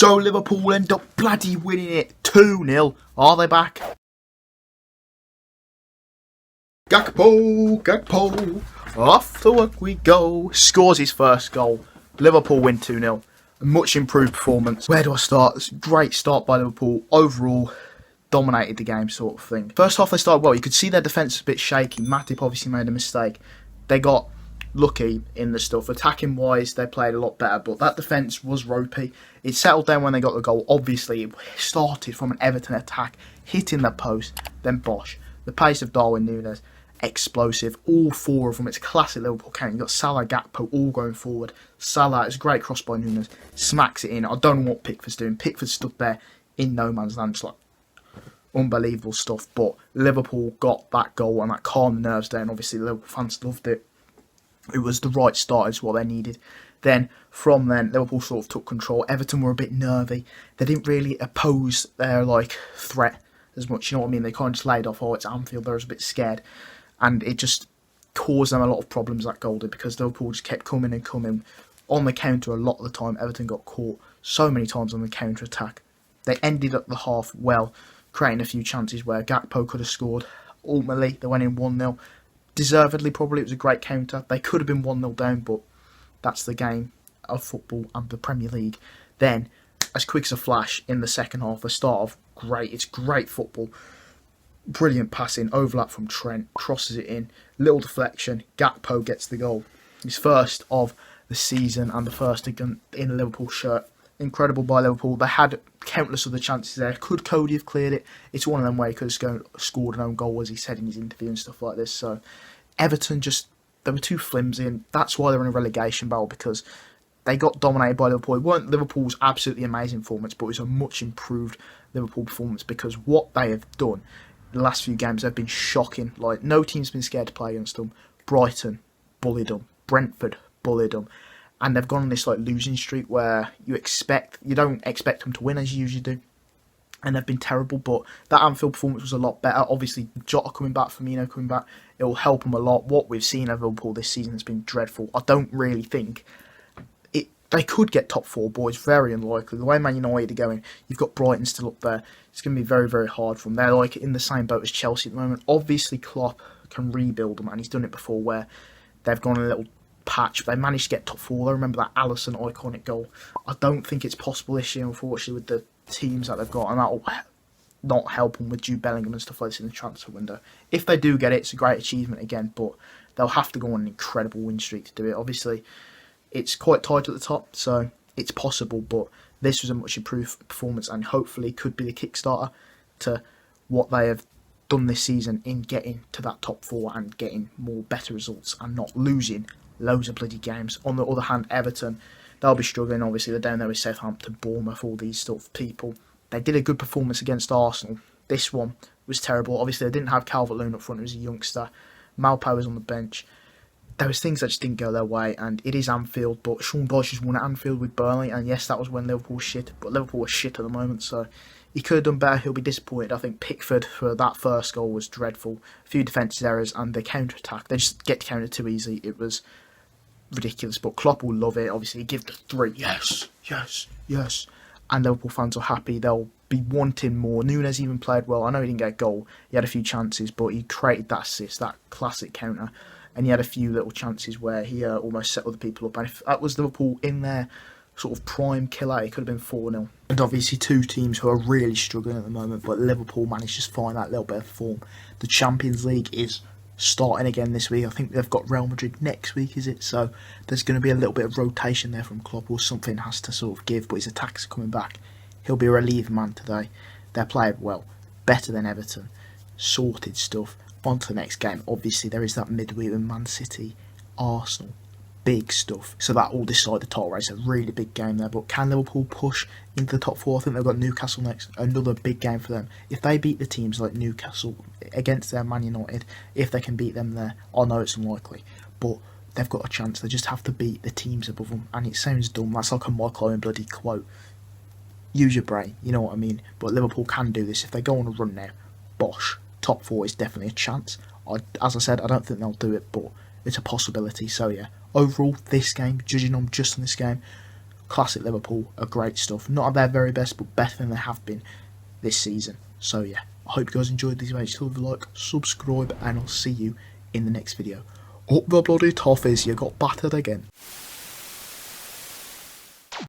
So Liverpool end up bloody winning it 2-0. Are they back? Gakpo, off to work we go. Scores his first goal. Liverpool win 2-0. A much improved performance. Where do I start? It's a great start by Liverpool. Overall, dominated the game sort of thing. First half they started well. You could see their defence was a bit shaky. Matip obviously made a mistake. They got lucky in the stuff. Attacking wise, they played a lot better, but that defence was ropey. It settled down when they got the goal. Obviously, it started from an Everton attack, hitting the post, then Bosch. The pace of Darwin Núñez, explosive. All four of them, it's classic Liverpool count. You've got Salah, Gakpo all going forward. Salah, it's a great cross by Núñez, smacks it in. I don't know what Pickford's doing. Pickford stood there in no man's land, just like unbelievable stuff. But Liverpool got that goal and that calmed the nerves down. Obviously, the Liverpool fans loved it. It was the right start, it's what they needed. Then, from then, Liverpool sort of took control. Everton were a bit nervy. They didn't really oppose their threat as much, you know what I mean? They kind of just laid off, it's Anfield, they were a bit scared. And it just caused them a lot of problems, that goal did, because Liverpool just kept coming and coming. On the counter a lot of the time, Everton got caught so many times on the counter-attack. They ended up the half well, creating a few chances where Gakpo could have scored. Ultimately, they went in 1-0. Deservedly, probably. It was a great counter. They could have been 1-0 down, but that's the game of football and the Premier League. Then, as quick as a flash, in the second half, the start of great. It's great football. Brilliant passing, overlap from Trent, crosses it in, little deflection, Gakpo gets the goal. His first of the season and the first in a Liverpool shirt. Incredible by Liverpool. They had countless other chances there. Could Cody have cleared it? It's one of them where he could have scored an own goal, as he said in his interview and stuff like this. So Everton they were too flimsy, and that's why they're in a relegation battle, because they got dominated by Liverpool. It weren't Liverpool's absolutely amazing performance, but it was a much improved Liverpool performance, because what they have done in the last few games, they've been shocking. No team's been scared to play against them. Brighton bullied them. Brentford bullied them. And they've gone on this losing streak where you don't expect them to win as you usually do. And they've been terrible, but that Anfield performance was a lot better. Obviously, Jota coming back, Firmino coming back, it will help them a lot. What we've seen of Liverpool this season has been dreadful. I don't really think they could get top four, but it's very unlikely. The way Man United are going, you've got Brighton still up there. It's going to be very, very hard for them. They're in the same boat as Chelsea at the moment. Obviously, Klopp can rebuild them, and he's done it before where they've gone a little patch. They managed to get top four. I remember that Alisson iconic goal. I don't think it's possible this year, unfortunately, with the teams that they've got, and that'll not help them with Jude Bellingham and stuff like this in the transfer window. If they do get it, it's a great achievement again, but they'll have to go on an incredible win streak to do it. Obviously, it's quite tight at the top, so it's possible, but this was a much improved performance and hopefully could be the kickstarter to what they have done this season in getting to that top four and getting more better results and not losing loads of bloody games. On the other hand, Everton, they'll be struggling. Obviously, they're down there with Southampton, Bournemouth, all these sort of people. They did a good performance against Arsenal. This one was terrible. Obviously, they didn't have Calvert-Lewin up front. He was a youngster. Malpo was on the bench. There was things that just didn't go their way, and it is Anfield, but Sean Dyche has won at Anfield with Burnley, and yes, that was when Liverpool was shit, but Liverpool was shit at the moment, so he could have done better. He'll be disappointed. I think Pickford, for that first goal, was dreadful. A few defensive errors, and the counter-attack, they just get countered too easy. It was ridiculous, but Klopp will love it. Obviously, he gives the 3, yes, and Liverpool fans are happy. They'll be wanting more. Núñez even played well. I know he didn't get a goal. He had a few chances, but he created that assist, that classic counter, and he had a few little chances where he almost set other people up. And if that was Liverpool in their sort of prime killer, it could have been 4-0. And obviously two teams who are really struggling at the moment, but Liverpool managed to find that little bit of form. The Champions League is starting again this week. I think they've got Real Madrid next week, is it? So there's going to be a little bit of rotation there from Klopp, or something has to sort of give, but his attacks are coming back. He'll be a relieved man today. They're playing well, better than Everton, sorted stuff. On to the next game. Obviously, there is that midweek with Man City, Arsenal. Big stuff. So that will decide the title race. A really big game there. But can Liverpool push into the top four? I think they've got Newcastle next. Another big game for them. If they beat the teams like Newcastle against their Man United, if they can beat them there, I know it's unlikely, but they've got a chance. They just have to beat the teams above them. And it sounds dumb. That's like a Michael Owen bloody quote. Use your brain. You know what I mean? But Liverpool can do this. If they go on a run now, bosh. Top four is definitely a chance. As I said, I don't think they'll do it, but it's a possibility. So yeah, overall, this game, judging on just on this game, Classic Liverpool are great stuff. Not at their very best, but better than they have been this season. So yeah, I hope you guys enjoyed these videos. Leave a like, subscribe, and I'll see you in the next video. Up the bloody toffees, you got battered again.